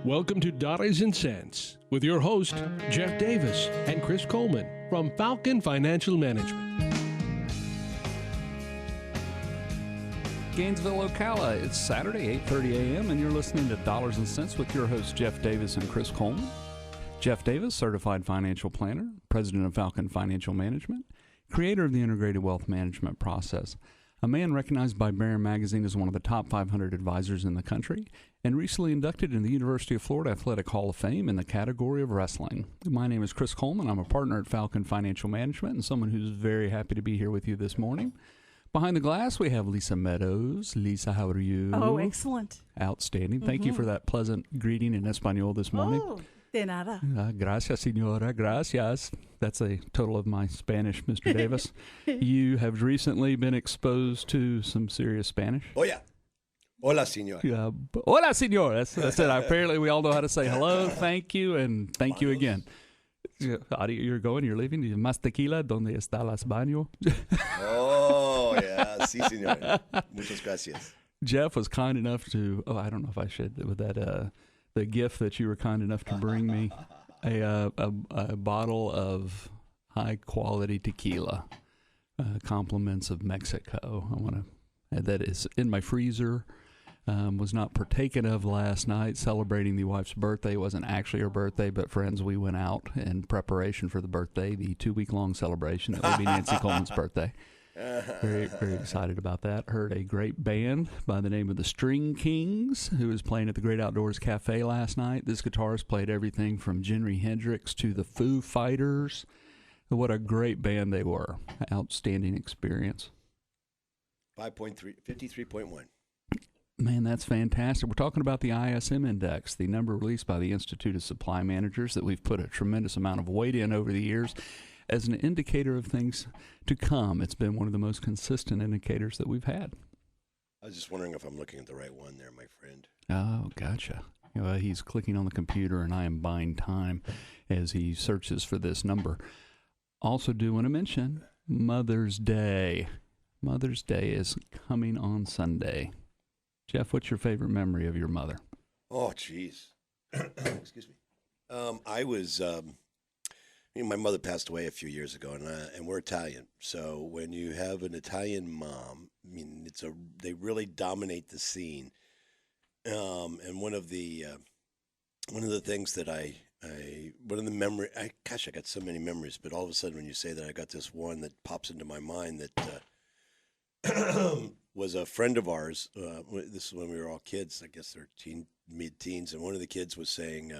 Welcome to Dollars and Cents with your host, Jeff Davis and Chris Coleman from Falcon Financial Management. Gainesville, Ocala. It's Saturday, 8:30 a.m., and you're listening to Dollars and Cents with your hosts, Jeff Davis and Chris Coleman. Jeff Davis, certified financial planner, president of Falcon Financial Management, creator of the integrated wealth management process, a man recognized by Barron Magazine as one of the top 500 advisors in the country, and recently inducted in the University of Florida Athletic Hall of Fame in the category of wrestling. My name is Chris Coleman. I'm a partner at Falcon Financial Management and someone who's very happy to be here with you this morning. Behind the glass, we have Lisa Meadows. Lisa, how are you? Oh, excellent. Outstanding. Thank you for that pleasant greeting in Espanol this morning. Oh, de nada. Gracias, señora. Gracias. That's a total of my Spanish, Mr. Davis. You have recently been exposed to some serious Spanish. Oh, yeah. Hola, señor. Hola, señor. That's it. Apparently, we all know how to say hello, thank you, and thank you again. You're leaving. Más tequila, ¿dónde está las baño? Oh, yeah. Sí, señor. Muchas gracias. Jeff was kind enough to, I don't know if I should, with that, the gift that you were kind enough to bring me, a bottle of high-quality tequila, compliments of Mexico. I want to add that is in my freezer. Was not partaken of last night, celebrating the wife's birthday. It wasn't actually her birthday, but friends, we went out in preparation for the birthday, the 2-week-long celebration that will be Nancy Coleman's birthday. Very, very excited about that. Heard a great band by the name of the String Kings, who was playing at the Great Outdoors Cafe last night. This guitarist played everything from Jimi Hendrix to the Foo Fighters. What a great band they were. Outstanding experience. 53.1. Man, that's fantastic. We're talking about the ISM Index, the number released by the Institute of Supply Managers that we've put a tremendous amount of weight in over the years as an indicator of things to come. It's been one of the most consistent indicators that we've had. I was just wondering if I'm looking at the right one there, my friend. Oh, gotcha. He's clicking on the computer, and I am buying time as he searches for this number. Also do want to mention Mother's Day. Mother's Day is coming on Sunday. Jeff, what's your favorite memory of your mother? Oh, geez. Excuse me. I was, my mother passed away a few years ago, and we're Italian. So when you have an Italian mom, I mean, they really dominate the scene. And one of the things that I got so many memories, but all of a sudden when you say that, I got this one that pops into my mind that was a friend of ours. This is when we were all kids. I guess they're mid-teens, and one of the kids was saying,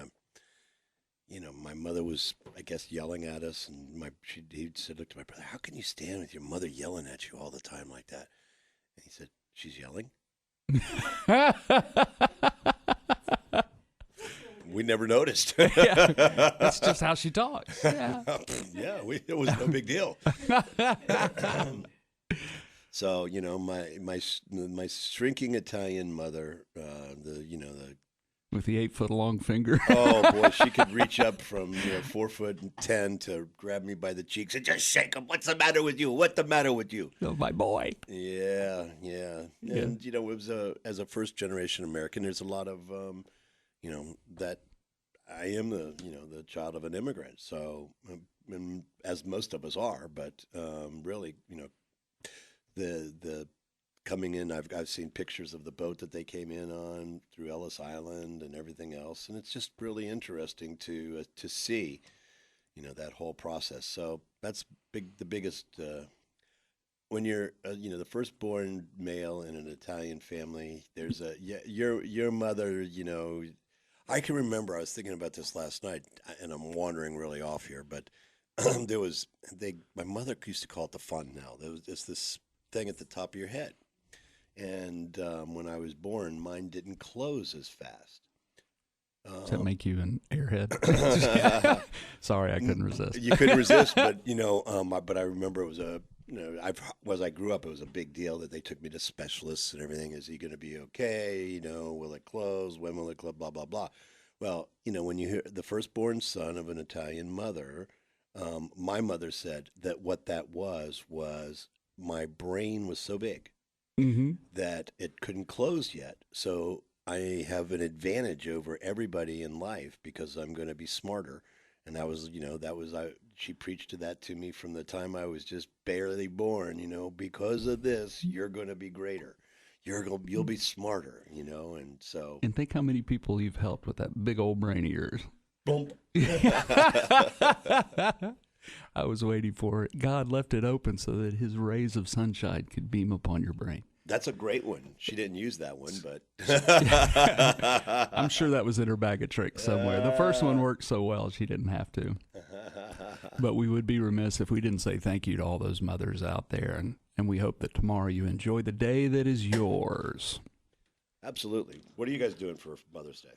my mother was, I guess, yelling at us, and he said, "Look to my brother, how can you stand with your mother yelling at you all the time like that?" And he said, "She's yelling." We never noticed. Yeah, that's just how she talks. Yeah, it was no big deal. So, my shrinking Italian mother, with the 8-foot-long finger. Oh boy, she could reach up from 4'10" to grab me by the cheeks and just shake them. What's the matter with you? What's the matter with you? Oh, my boy. Yeah. And it was as a first generation American, there's a lot of that I am the child of an immigrant. So, as most of us are, but really, the coming in, I've seen pictures of the boat that they came in on through Ellis Island and everything else, and it's just really interesting to see, that whole process. So that's the biggest. When you're, the firstborn male in an Italian family, there's your mother. I can remember I was thinking about this last night, and I'm wandering really off here, but my mother used to call it the fontanelle. It's this thing at the top of your head. And when I was born, mine didn't close as fast. Does that make you an airhead? Sorry, I couldn't resist. You couldn't resist, but but I remember it was as I grew up, it was a big deal that they took me to specialists and everything. Is he going to be okay? Will it close? When will it close? Blah blah blah. Well, when you hear the firstborn son of an Italian mother, my mother said that what that was my brain was so big that it couldn't close yet. So I have an advantage over everybody in life because I'm going to be smarter. And that was, she preached to me from the time I was just barely born, because of this, you're going to be greater. You'll be smarter, and so. And think how many people you've helped with that big old brain of yours. Boom. I was waiting for it. God left it open so that his rays of sunshine could beam upon your brain. That's a great one. She didn't use that one, but I'm sure that was in her bag of tricks somewhere. The first one worked so well she didn't have to. But we would be remiss if we didn't say thank you to all those mothers out there, and we hope that tomorrow you enjoy the day that is yours. Absolutely. What are you guys doing for Mother's Day?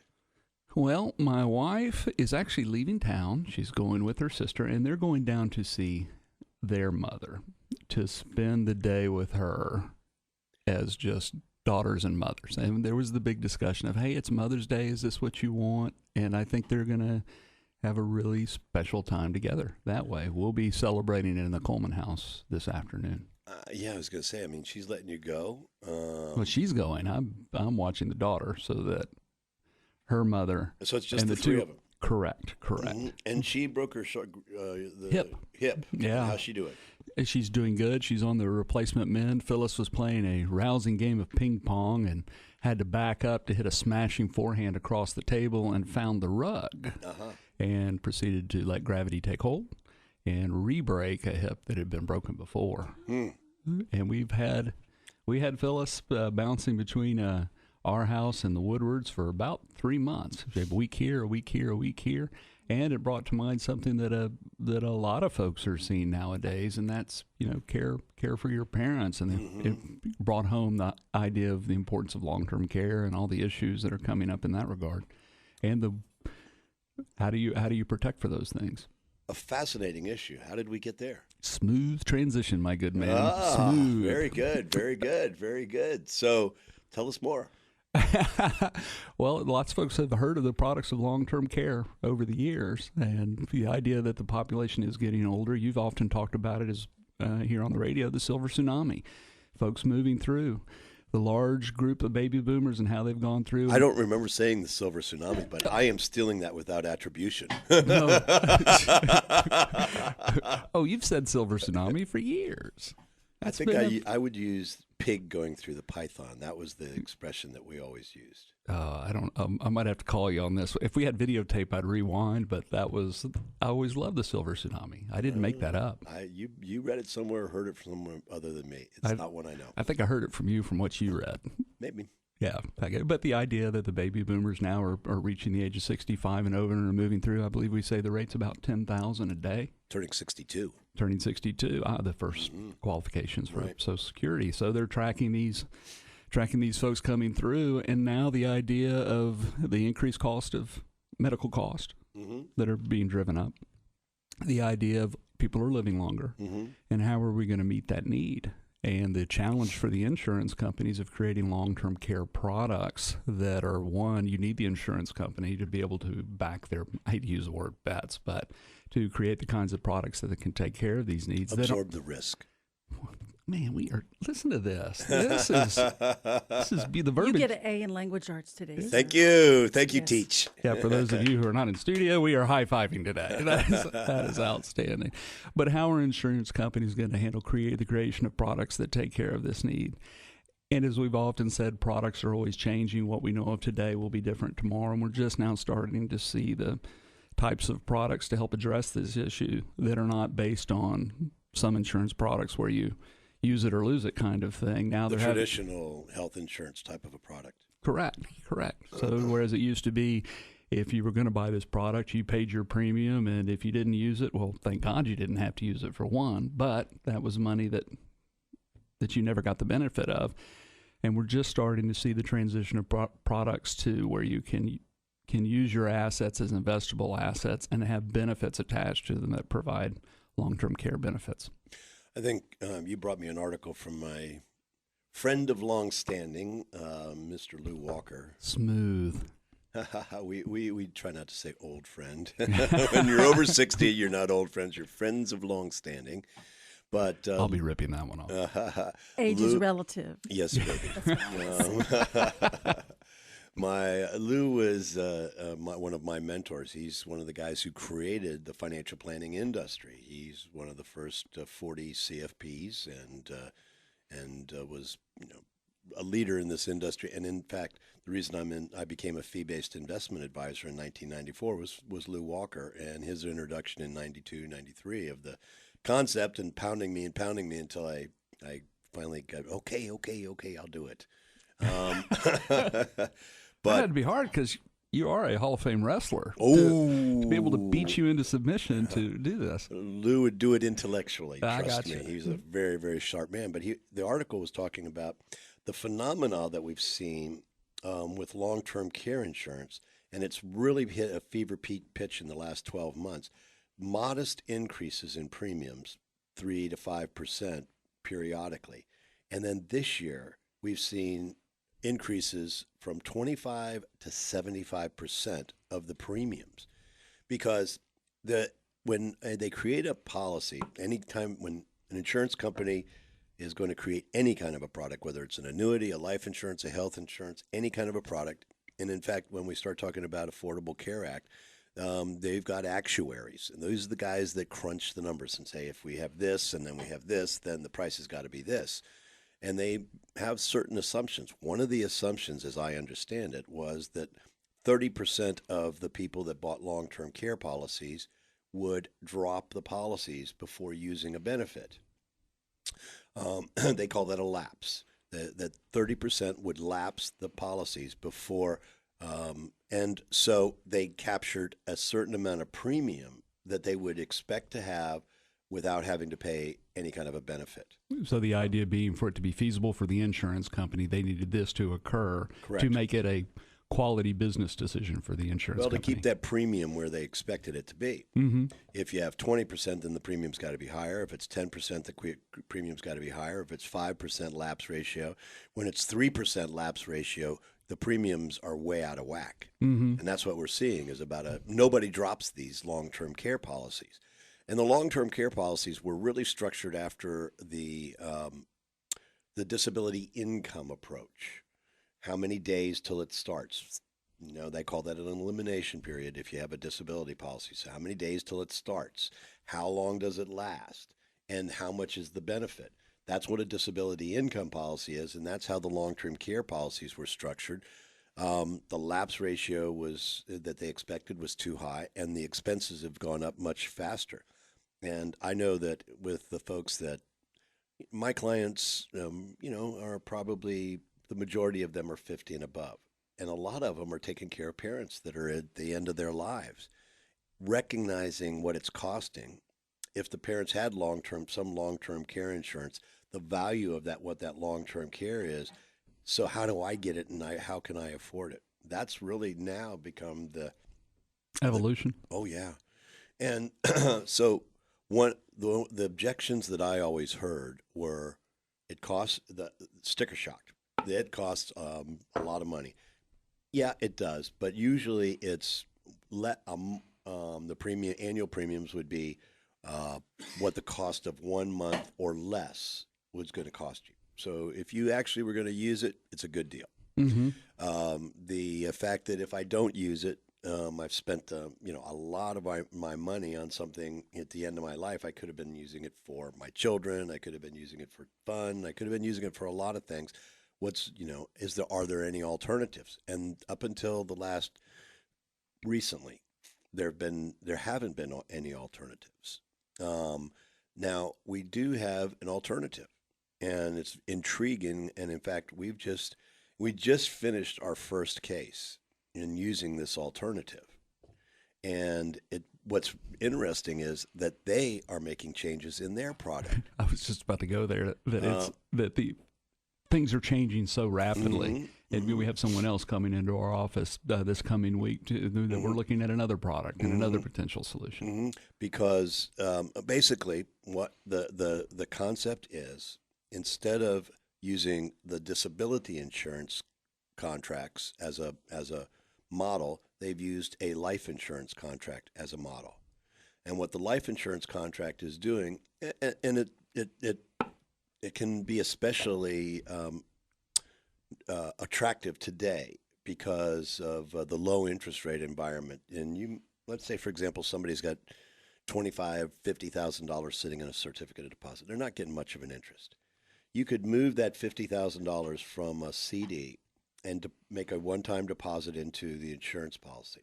Well, my wife is actually leaving town. She's going with her sister, and they're going down to see their mother, to spend the day with her as just daughters and mothers. And there was the big discussion of, hey, it's Mother's Day. Is this what you want? And I think they're going to have a really special time together that way. We'll be celebrating it in the Coleman house this afternoon. Yeah, I was going to say, she's letting you go. Well, she's going. I'm watching the daughter so that her mother. So it's just and the two, three of them. Correct. Mm-hmm. And she broke her hip. Yeah. How's she doing? She's doing good. She's on the replacement mend. Phyllis was playing a rousing game of ping pong and had to back up to hit a smashing forehand across the table and found the rug and proceeded to let gravity take hold and re-break a hip that had been broken before. And we had Phyllis bouncing between our house and the Woodwards for about 3 months. A week here, a week here, a week here. And it brought to mind something that a lot of folks are seeing nowadays, and that's care for your parents. And it brought home the idea of the importance of long-term care and all the issues that are coming up in that regard. And how do you protect for those things? A fascinating issue. How did we get there? Smooth transition, my good man. Smooth. Very good, very good, very good. So tell us more. Well, lots of folks have heard of the products of long-term care over the years, and the idea that the population is getting older. You've often talked about it as here on the radio, the silver tsunami, folks moving through, the large group of baby boomers and how they've gone through. I don't remember saying the silver tsunami, but I am stealing that without attribution. No. Oh, you've said silver tsunami for years. I think I would use pig going through the python. That was the expression that we always used. I don't. I might have to call you on this. If we had videotape, I'd rewind. But I always loved the silver tsunami. I didn't make that up. You read it somewhere, or heard it from someone other than me. It's not one I know. I think I heard it from you from what you read. Maybe. Yeah, but the idea that the baby boomers now are reaching the age of 65 and over and are moving through, I believe we say the rate's about 10,000 a day. Turning 62. Turning 62, the first qualifications for Social Security. So they're tracking these folks coming through, and now the idea of the increased cost of medical cost that are being driven up, the idea of people are living longer, and how are we going to meet that need? And the challenge for the insurance companies of creating long-term care products that are, one, you need the insurance company to be able to back their, I hate to use the word bets, but to create the kinds of products that can take care of these needs. Absorb the risk. Man, listen to this. This is be the verbiage. You get an A in language arts today. Thank you. Thank you, Teach. Yeah, for those of you who are not in studio, we are high-fiving today. That is outstanding. But how are insurance companies going to handle the creation of products that take care of this need? And as we've often said, products are always changing. What we know of today will be different tomorrow, and we're just now starting to see the types of products to help address this issue that are not based on some insurance products where you use it or lose it kind of thing. Now the traditional health insurance type of a product. Correct. So whereas it used to be, if you were going to buy this product, you paid your premium, and if you didn't use it, well, thank God you didn't have to use it for one, but that was money that you never got the benefit of. And we're just starting to see the transition of products to where you can use your assets as investable assets and have benefits attached to them that provide long-term care benefits. I think you brought me an article from my friend of long standing, Mr. Lou Walker. Smooth. we try not to say old friend. When you're over 60, you're not old friends. You're friends of long standing. But I'll be ripping that one off. Age is relative. Yes, baby. Lou was one of my mentors. He's one of the guys who created the financial planning industry. He's one of the first 40 CFPs, and was a leader in this industry. And in fact, the reason I became a fee-based investment advisor in 1994 was Lou Walker and his introduction in 92, 93 of the concept, and pounding me until I finally got okay, I'll do it. That had to be hard because you are a Hall of Fame wrestler. Oh, to be able to beat you into submission to do this. Lou would do it intellectually. Trust me, you. he was a very, very sharp man. But the article was talking about the phenomena that we've seen with long-term care insurance, and it's really hit a fever pitch in the last 12 months. Modest increases in premiums, 3 to 5% periodically, and then this year we've seen increases from 25 to 75% of the premiums, because when they create a policy, anytime when an insurance company is going to create any kind of a product, whether it's an annuity, a life insurance, a health insurance, any kind of a product, and in fact, when we start talking about Affordable Care Act, they've got actuaries, and those are the guys that crunch the numbers and say, if we have this and then we have this, then the price has got to be this. And they have certain assumptions. One of the assumptions, as I understand it, was that 30% of the people that bought long-term care policies would drop the policies before using a benefit. They call that a lapse. That 30% would lapse the policies before, and so they captured a certain amount of premium that they would expect to have without having to pay any kind of a benefit. So the idea being, for it to be feasible for the insurance company, they needed this to occur. Correct. To make it a quality business decision for the insurance company. Well, to keep that premium where they expected it to be. Mm-hmm. If you have 20%, then the premium's got to be higher. If it's 10%, the premium's got to be higher. If it's 5% lapse ratio, when it's 3% lapse ratio, the premiums are way out of whack. Mm-hmm. And that's what we're seeing is nobody drops these long-term care policies. And the long-term care policies were really structured after the disability income approach. How many days till it starts? They call that an elimination period if you have a disability policy. So how many days till it starts? How long does it last? And how much is the benefit? That's what a disability income policy is, and that's how the long-term care policies were structured. The lapse ratio that they expected was too high, and the expenses have gone up much faster. And I know that with the folks that my clients, are probably the majority of them are 50 and above. And a lot of them are taking care of parents that are at the end of their lives. Recognizing what it's costing, if the parents had some long-term care insurance, the value of what that long-term care is. So how do I get it, and how can I afford it? That's really now become the evolution. Oh yeah, and so the objections that I always heard were, it costs the sticker shock. It costs a lot of money. Yeah, it does, but usually it's the annual premiums would be what the cost of 1 month or less was going to cost you. So if you actually were going to use it, it's a good deal. Mm-hmm. The fact that if I don't use it, I've spent a lot of my money on something at the end of my life. I could have been using it for my children. I could have been using it for fun. I could have been using it for a lot of things. Are there any alternatives? And up until recently, there haven't been any alternatives. Now we do have an alternative, and it's intriguing. And in fact, we just finished our first case in using this alternative. And what's interesting is that they are making changes in their product. I was just about to go there. That the things are changing so rapidly. Mm-hmm. And we have someone else coming into our office this coming week that we're looking at another product and another potential solution. Mm-hmm. Because basically, what the concept is, instead of using the disability insurance contracts as a model, they've used a life insurance contract as a model. And what the life insurance contract is doing, and it can be especially attractive today, because of the low interest rate environment. And let's say, for example, somebody's got $25,000, $50,000 sitting in a certificate of deposit. They're not getting much of an interest. You could move that $50,000 from a CD and to make a one-time deposit into the insurance policy.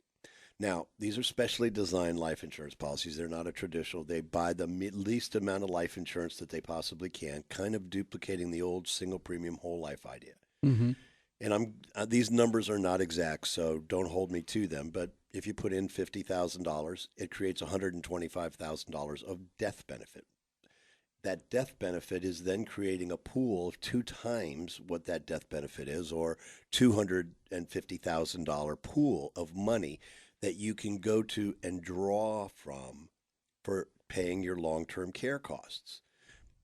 Now, these are specially designed life insurance policies. They're not a traditional. They buy the least amount of life insurance that they possibly can, kind of duplicating the old single premium whole life idea. Mm-hmm. And these numbers are not exact, so don't hold me to them. But if you put in $50,000, it creates $125,000 of death benefit. That death benefit is then creating a pool of 2 times what that death benefit is, or $250,000 pool of money that you can go to and draw from for paying your long-term care costs.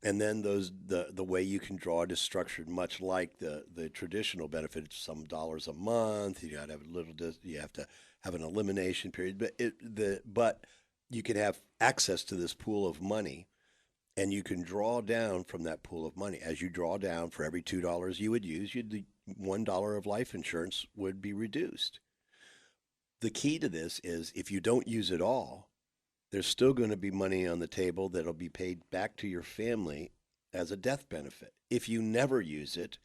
And then the way you can draw it is structured much like the traditional benefit. It's some dollars a month. You got to have you have to have an elimination period, but you can have access to this pool of money, and you can draw down from that pool of money. As you draw down, for every $2 you would use, the $1 of life insurance would be reduced. The key to this is if you don't use it all, there's still going to be money on the table that'll be paid back to your family as a death benefit. If you never use it,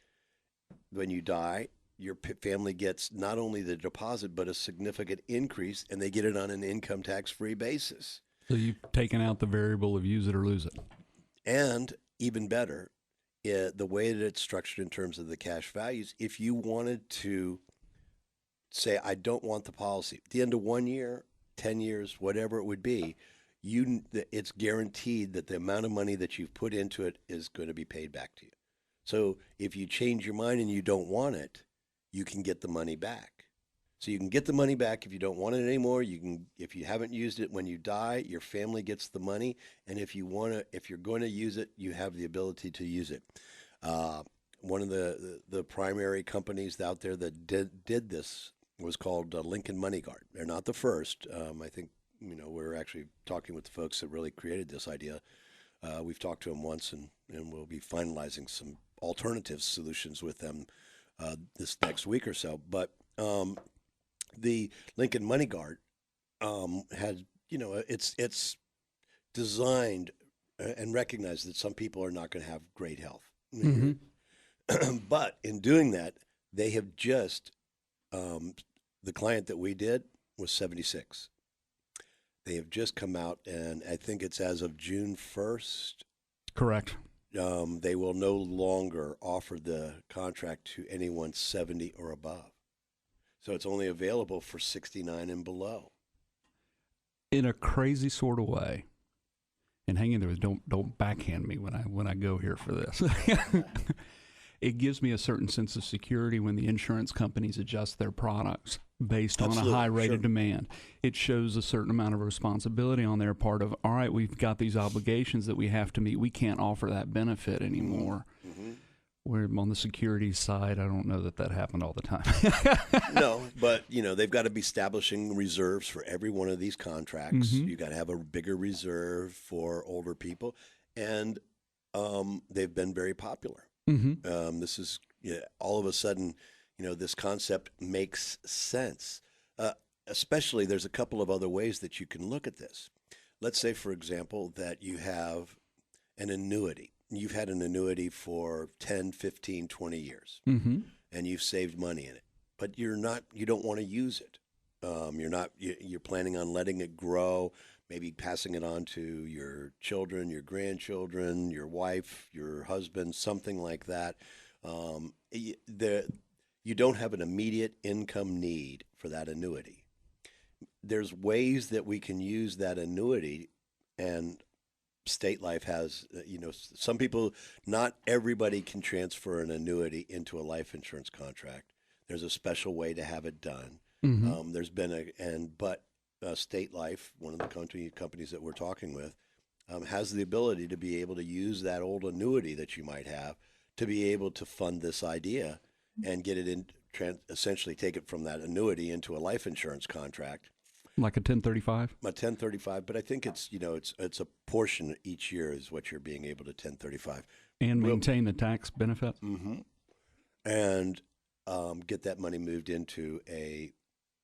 when you die, your family gets not only the deposit, but a significant increase, and they get it on an income tax-free basis. So you've taken out the variable of use it or lose it. And even better, the way that it's structured in terms of the cash values, if you wanted to say, I don't want the policy, at the end of 1 year, 10 years, whatever it would be, it's guaranteed that the amount of money that you've put into it is going to be paid back to you. So if you change your mind and you don't want it, you can get the money back. So you can get the money back if you don't want it anymore. If you haven't used it when you die, your family gets the money. And if you're going to use it, you have the ability to use it. One of the primary companies out there that did this was called Lincoln Money Guard. They're not the first. I think we're actually talking with the folks that really created this idea. We've talked to them once, and we'll be finalizing some alternative solutions with them this next week or so. But the Lincoln Money Guard had, it's designed and recognized that some people are not going to have great health. Mm-hmm. But in doing that, they have just, the client that we did was 76. They have just come out, and I think it's as of June 1st. Correct. They will no longer offer the contract to anyone 70 or above. So it's only available for 69 and below. In a crazy sort of way, and hang in there, don't backhand me when I go here for this. It gives me a certain sense of security when the insurance companies adjust their products based on a high rate of demand. It shows a certain amount of responsibility on their part of, all right, we've got these obligations that we have to meet. We can't offer that benefit anymore. Mm-hmm. Where on the security side, I don't know that happened all the time. No, but they've got to be establishing reserves for every one of these contracts. Mm-hmm. You got to have a bigger reserve for older people, and they've been very popular. Mm-hmm. This is all of a sudden, this concept makes sense. Especially, there's a couple of other ways that you can look at this. Let's say, for example, that you have an annuity. You've had an annuity for 10, 15, 20 years, mm-hmm. and you've saved money in it, but you don't want to use it. You're planning on letting it grow, maybe passing it on to your children, your grandchildren, your wife, your husband, something like that. You don't have an immediate income need for that annuity. There's ways that we can use that annuity, and State Life has, some people, not everybody can transfer an annuity into a life insurance contract. There's a special way to have it done. Mm-hmm. There's been but State Life, one of the companies that we're talking with, has the ability to be able to use that old annuity that you might have to be able to fund this idea and get it in, essentially take it from that annuity into a life insurance contract. Like a 1035? A 1035, but I think it's a portion each year is what you're being able to 1035. And maintain the tax benefit? Mm-hmm. And get that money moved into a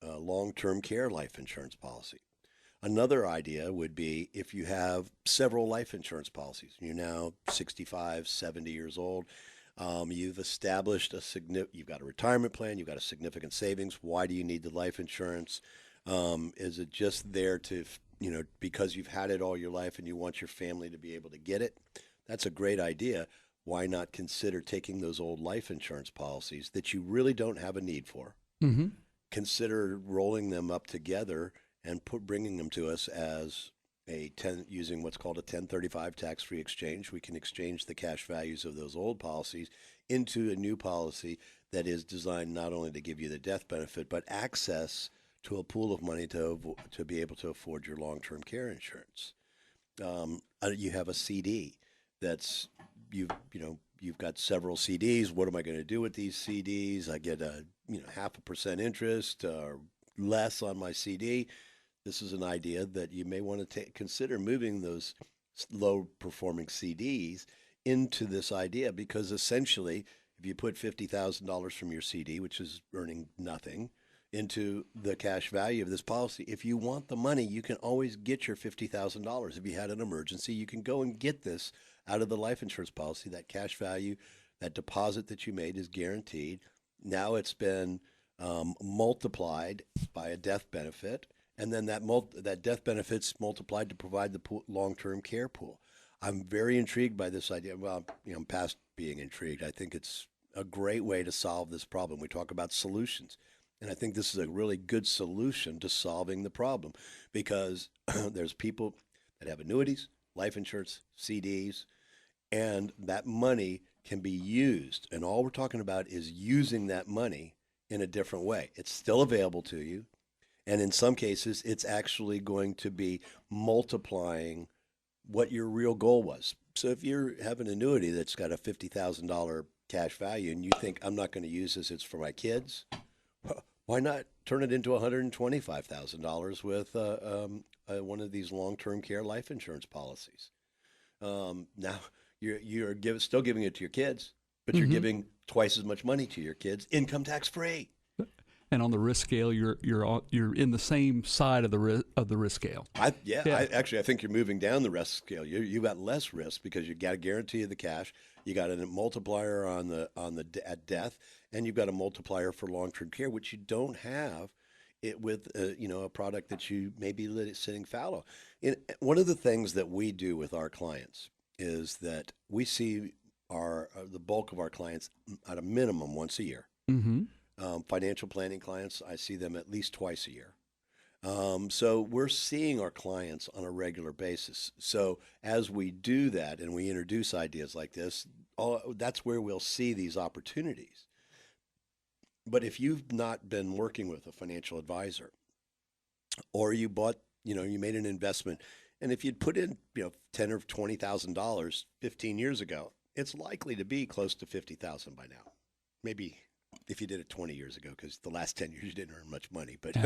long-term care life insurance policy. Another idea would be if you have several life insurance policies, you're now 65, 70 years old, you've established you've got a retirement plan, you've got a significant savings. Why do you need the life insurance? Is it just there to, because you've had it all your life and you want your family to be able to get it? That's a great idea. Why not consider taking those old life insurance policies that you really don't have a need for? Mm-hmm. Consider rolling them up together and bringing them to us as using what's called a 1035 tax-free exchange. We can exchange the cash values of those old policies into a new policy that is designed not only to give you the death benefit, but access to a pool of money to be able to afford your long-term care insurance. You have a CD that's you've got several CDs. What am I going to do with these CDs? I get a 0.5% interest or less on my CD. This is an idea that you may want to consider moving those low-performing CDs into this idea, because essentially, if you put $50,000 from your CD, which is earning nothing, into the cash value of this policy, if you want the money, you can always get your $50,000. If you had an emergency, you can go and get this out of the life insurance policy. That cash value, that deposit that you made is guaranteed. Now it's been multiplied by a death benefit. And then that death benefit's multiplied to provide the long-term care pool. I'm very intrigued by this idea. Well, I'm past being intrigued. I think it's a great way to solve this problem. We talk about solutions, and I think this is a really good solution to solving the problem, because there's people that have annuities, life insurance, CDs, and that money can be used. And all we're talking about is using that money in a different way. It's still available to you. And in some cases, it's actually going to be multiplying what your real goal was. So if you have an annuity that's got a $50,000 cash value and you think, I'm not going to use this, it's for my kids, why not turn it into $125,000 with one of these long-term care life insurance policies? Now, you're still giving it to your kids, but you're giving twice as much money to your kids, income tax-free. And on the risk scale, you're in the same side of the risk scale. I think you're moving down the risk scale. You got less risk because you got a guarantee of the cash. You got a multiplier at death, and you've got a multiplier for long-term care, which you don't have it with a product that you may be sitting fallow. One of the things that we do with our clients is that we see the bulk of our clients at a minimum once a year. Mm-hmm. Financial planning clients, I see them at least twice a year. So we're seeing our clients on a regular basis. So as we do that and we introduce ideas like this, that's where we'll see these opportunities. But if you've not been working with a financial advisor, or you bought, you made an investment, and if you'd put in, $10,000 or $20,000 15 years ago, it's likely to be close to $50,000 by now. Maybe if you did it 20 years ago, because the last 10 years you didn't earn much money. But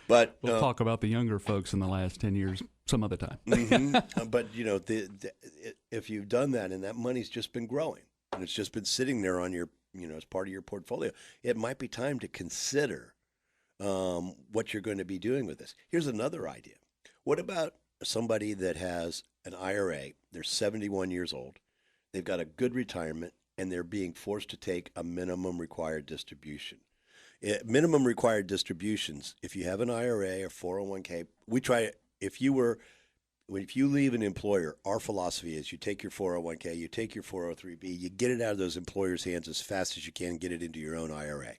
but we'll talk about the younger folks in the last 10 years some other time. But if you've done that and that money's just been growing and it's just been sitting there on your, as part of your portfolio, it might be time to consider what you're going to be doing with this. Here's another idea. What about somebody that has an IRA? They're 71 years old. They've got a good retirement, and they're being forced to take a minimum required distribution. Minimum required distributions, if you have an IRA or 401k, if you leave an employer, our philosophy is you take your 401k, you take your 403b, you get it out of those employers' hands as fast as you can, get it into your own IRA.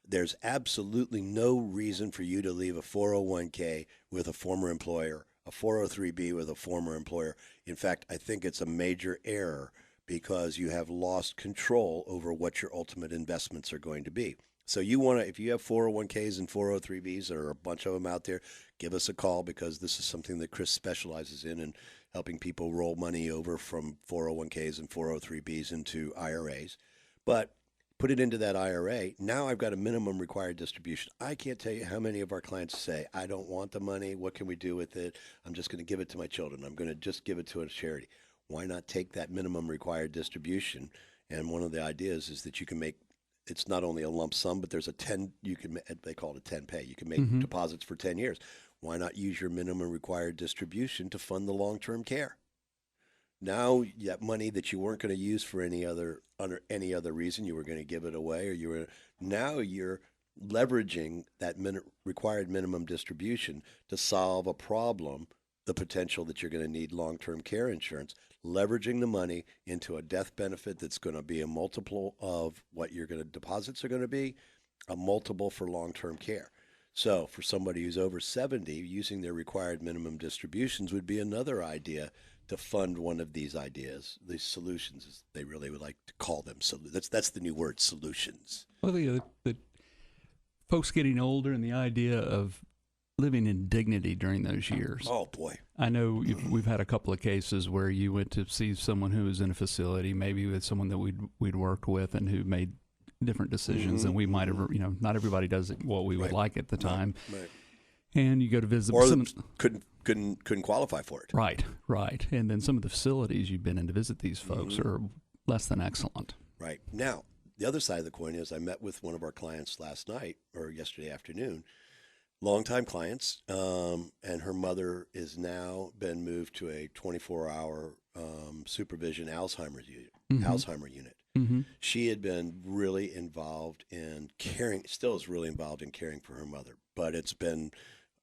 There's absolutely no reason for you to leave a 401k with a former employer, a 403b with a former employer. In fact, I think it's a major error, because you have lost control over what your ultimate investments are going to be. So if you have 401ks and 403bs, there are a bunch of them out there, give us a call, because this is something that Chris specializes in helping people roll money over from 401ks and 403bs into IRAs. But put it into that IRA. Now I've got a minimum required distribution. I can't tell you how many of our clients say, I don't want the money. What can we do with it? I'm just going to give it to my children. I'm going to just give it to a charity. Why not take that minimum required distribution? And one of the ideas is that you can make it's not only a lump sum, but there's a 10, they call it a 10 pay. You can make deposits for 10 years. Why not use your minimum required distribution to fund the long-term care? Now that money that you weren't going to use for under any other reason, you were going to give it away, or now you're leveraging that required minimum distribution to solve a problem, the potential that you're going to need long-term care insurance, leveraging the money into a death benefit that's going to be a multiple of what deposits are going to be, a multiple for long-term care. So for somebody who's over 70, using their required minimum distributions would be another idea to fund one of these ideas, these solutions, as they really would like to call them. So that's the new word, solutions. Well, the folks getting older and the idea of living in dignity during those years. Oh, boy. I know we've had a couple of cases where you went to see someone who was in a facility, maybe with someone that we'd worked with and who made different decisions than we might have, not everybody does what we would like at the time. Right. And you go to visit. Or couldn't qualify for it. Right. And then some of the facilities you've been in to visit these folks are less than excellent. Right. Now, the other side of the coin is I met with one of our clients last night or yesterday afternoon, longtime clients, and her mother is now been moved to a 24-hour supervision Alzheimer's unit. Mm-hmm. She had been really involved in caring, still is really involved in caring for her mother, but it's been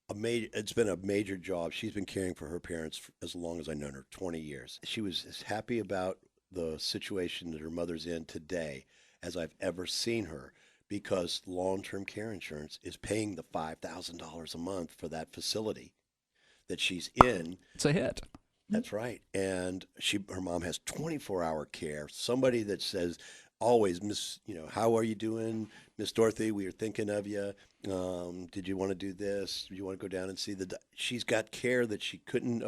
a major job. She's been caring for her parents for as long as I've known her, 20 years. She was as happy about the situation that her mother's in today as I've ever seen her, because long-term care insurance is paying the $5,000 a month for that facility that she's in. It's a hit. That's right. And her mom has 24-hour care. Somebody that says always, how are you doing, Miss Dorothy? We are thinking of you. Did you want to do this? Do you want to go down and see she's got care that she couldn't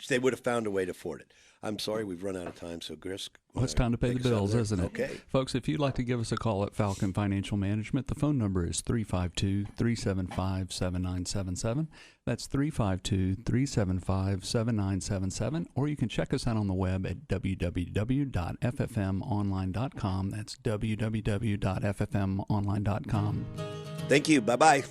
they would have found a way to afford it. I'm sorry, we've run out of time, so Chris. Well, it's time to pay the bills, isn't it? Okay. Folks, if you'd like to give us a call at Falcon Financial Management, the phone number is 352-375-7977. That's 352-375-7977. Or you can check us out on the web at www.ffmonline.com. That's www.ffmonline.com. Thank you. Bye-bye.